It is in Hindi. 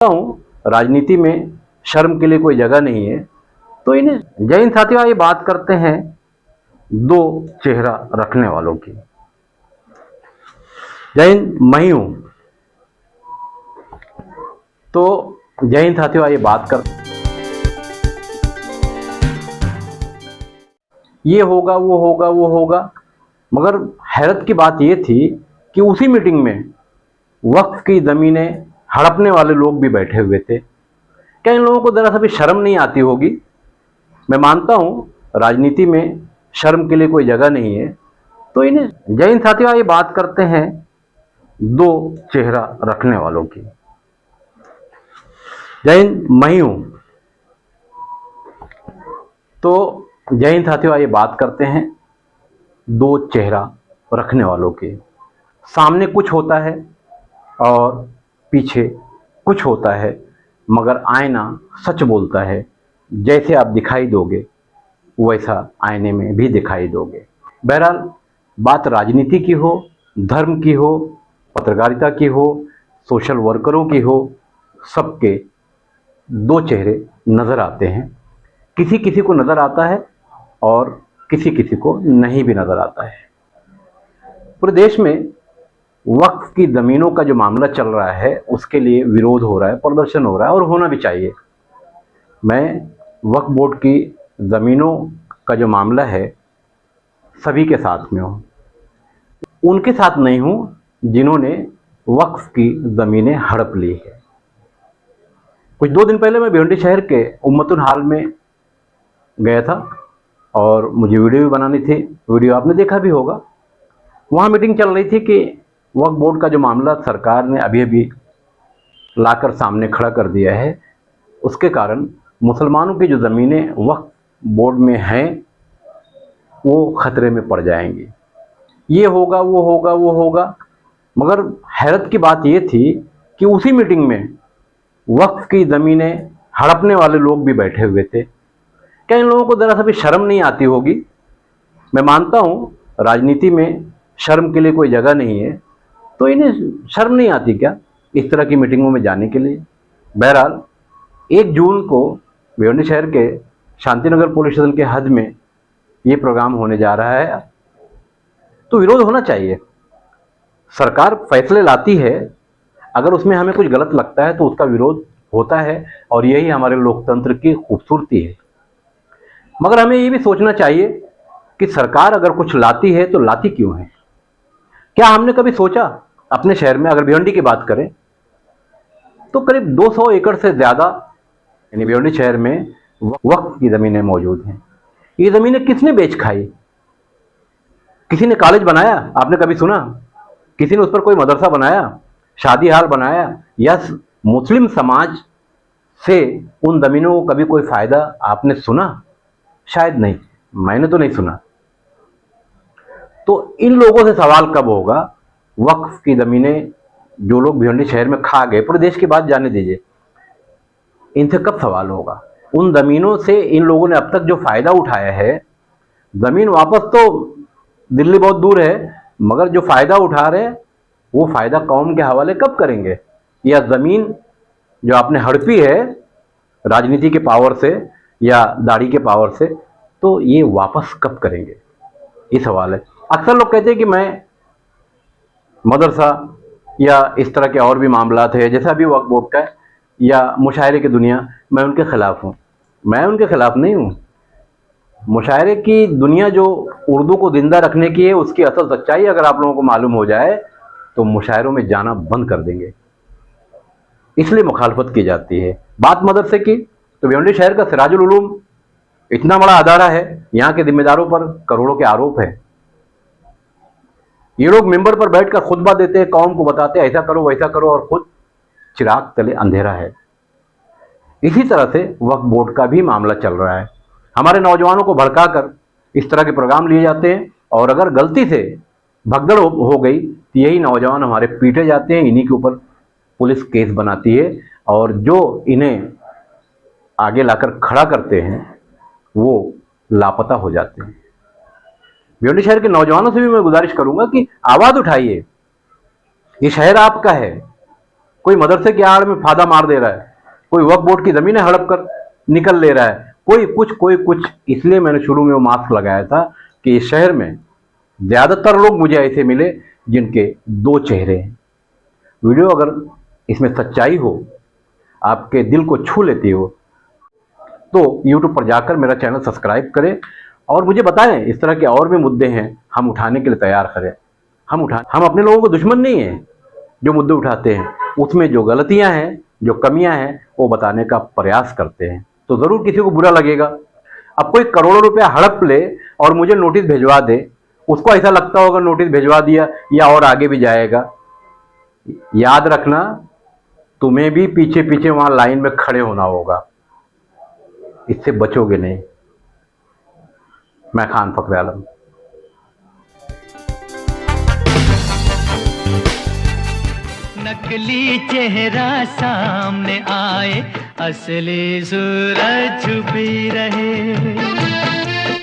हूँ राजनीति में शर्म के लिए कोई जगह नहीं है। तो इन्हें जय हिंद साथियों, ये बात करते हैं दो चेहरा रखने वालों की। जय हिंद, मैं ही हूं। तो जय हिंद साथियों, ये बात कर, ये होगा वो होगा वो होगा, मगर हैरत की बात ये थी कि उसी मीटिंग में वक्फ की जमीनें हड़पने वाले लोग भी बैठे हुए थे। क्या इन लोगों को जरा सा भी शर्म नहीं आती होगी? मैं मानता हूं राजनीति में शर्म के लिए कोई जगह नहीं है। तो इन्हें जय हिंद साथियों, ये बात करते हैं दो चेहरा रखने वालों की। जय हिंद, मैं ही हूं। तो जय हिंद साथियों, ये बात करते हैं दो चेहरा रखने वालों की। सामने कुछ होता है और पीछे कुछ होता है, मगर आईना सच बोलता है। जैसे आप दिखाई दोगे वैसा आईने में भी दिखाई दोगे। बहरहाल, बात राजनीति की हो, धर्म की हो, पत्रकारिता की हो, सोशल वर्करों की हो, सबके दो चेहरे नज़र आते हैं। किसी किसी को नज़र आता है और किसी किसी को नहीं भी नज़र आता है। पूरे देश में वक्फ की ज़मीनों का जो मामला चल रहा है उसके लिए विरोध हो रहा है, प्रदर्शन हो रहा है, और होना भी चाहिए। मैं वक्फ बोर्ड की ज़मीनों का जो मामला है सभी के साथ में हूँ। उनके साथ नहीं हूँ जिन्होंने वक्फ की ज़मीनें हड़प ली है। कुछ 2 दिन पहले मैं भिवंडी शहर के उम्मतुल हाल में गया था और मुझे वीडियो भी बनानी थी। वीडियो आपने देखा भी होगा। वहाँ मीटिंग चल रही थी कि वक्फ बोर्ड का जो मामला सरकार ने अभी अभी लाकर सामने खड़ा कर दिया है, उसके कारण मुसलमानों की जो ज़मीनें वक्फ बोर्ड में हैं वो खतरे में पड़ जाएंगी। ये होगा वो होगा वो होगा, मगर हैरत की बात ये थी कि उसी मीटिंग में वक्फ की ज़मीनें हड़पने वाले लोग भी बैठे हुए थे। क्या इन लोगों को ज़रा सा भी शर्म नहीं आती होगी? मैं मानता हूँ राजनीति में शर्म के लिए कोई जगह नहीं है। तो इन्हें शर्म नहीं आती क्या इस तरह की मीटिंगों में जाने के लिए? बहरहाल, 1 जून को भिवंडी शहर के शांतिनगर पुलिस स्टेशन के हद में ये प्रोग्राम होने जा रहा है। तो विरोध होना चाहिए। सरकार फैसले लाती है, अगर उसमें हमें कुछ गलत लगता है तो उसका विरोध होता है, और यही हमारे लोकतंत्र की खूबसूरती है। मगर हमें ये भी सोचना चाहिए कि सरकार अगर कुछ लाती है तो लाती क्यों है? क्या हमने कभी सोचा अपने शहर में, अगर भिवंडी की बात करें तो करीब 200 एकड़ से ज़्यादा यानी भिवंडी शहर में वक्फ की ज़मीनें मौजूद हैं। ये ज़मीनें किसने बेच खाई? किसी ने कॉलेज बनाया? आपने कभी सुना? किसी ने उस पर कोई मदरसा बनाया, शादी हाल बनाया, या मुस्लिम समाज से उन ज़मीनों को कभी कोई फ़ायदा आपने सुना? शायद नहीं, मैंने तो नहीं सुना। तो इन लोगों से सवाल कब होगा? वक्फ की ज़मीनें जो लोग भिवंडी शहर में खा गए, पूरे देश की बात जाने दीजिए, इनसे कब सवाल होगा? उन ज़मीनों से इन लोगों ने अब तक जो फ़ायदा उठाया है, ज़मीन वापस तो दिल्ली बहुत दूर है, मगर जो फ़ायदा उठा रहे हैं वो फ़ायदा कौम के हवाले कब करेंगे? या ज़मीन जो आपने हड़पी है राजनीति के पावर से या दाढ़ी के पावर से, तो ये वापस कब करेंगे? ये सवाल है। अक्सर लोग कहते हैं कि मैं मदरसा या इस तरह के और भी मामला थे, जैसा अभी वक्फ बोर्ड का है या मुशायरे की दुनिया, मैं उनके ख़िलाफ़ हूँ। मैं उनके ख़िलाफ़ नहीं हूँ। मुशायरे की दुनिया जो उर्दू को ज़िंदा रखने की है, उसकी असल सच्चाई अगर आप लोगों को मालूम हो जाए तो मुशायरों में जाना बंद कर देंगे, इसलिए मुखालफत की जाती है। बात मदरसे की, तो भिवंडी शहर का सिराजुल उलूम इतना बड़ा अदारा है, यहाँ के जिम्मेदारों पर करोड़ों के आरोप है। ये लोग मिंबर पर बैठकर खुतबा देते हैं, कौम को बताते हैं ऐसा करो वैसा करो, और खुद चिराग तले अंधेरा है। इसी तरह से वक्फ बोर्ड का भी मामला चल रहा है। हमारे नौजवानों को भड़काकर इस तरह के प्रोग्राम लिए जाते हैं, और अगर गलती से भगदड़ हो गई तो यही नौजवान हमारे पीटे जाते हैं। इन्हीं के ऊपर पुलिस केस बनाती है, और जो इन्हें आगे लाकर खड़ा करते हैं वो लापता हो जाते हैं। भिवंडी शहर के नौजवानों से भी मैं गुजारिश करूंगा कि आवाज़ उठाइए। ये शहर आपका है, कोई मदरसे की आड़ में फादा मार दे रहा है, कोई वक्फ बोर्ड की ज़मीनें हड़प कर निकल ले रहा है, कोई कुछ। इसलिए मैंने शुरू में वो मास्क लगाया था कि इस शहर में ज़्यादातर लोग मुझे ऐसे मिले जिनके दो चेहरे हैं। वीडियो अगर इसमें सच्चाई हो, आपके दिल को छू लेती हो, तो YouTube पर जाकर मेरा चैनल सब्सक्राइब करें और मुझे बताएं इस तरह के और भी मुद्दे हैं, हम उठाने के लिए तैयार करें। हम अपने लोगों को दुश्मन नहीं हैं। जो मुद्दे उठाते हैं उसमें जो गलतियां हैं, जो कमियां हैं, वो बताने का प्रयास करते हैं, तो ज़रूर किसी को बुरा लगेगा। अब कोई करोड़ों रुपया हड़प ले और मुझे नोटिस भिजवा दे, उसको ऐसा लगता होगा नोटिस भिजवा दिया या और आगे भी जाएगा। याद रखना, तुम्हें भी पीछे पीछे वहां लाइन में खड़े होना होगा, इससे बचोगे नहीं। मैं खान फखर आलम। नकली चेहरा सामने आए, असली सूरज छुपी रहे।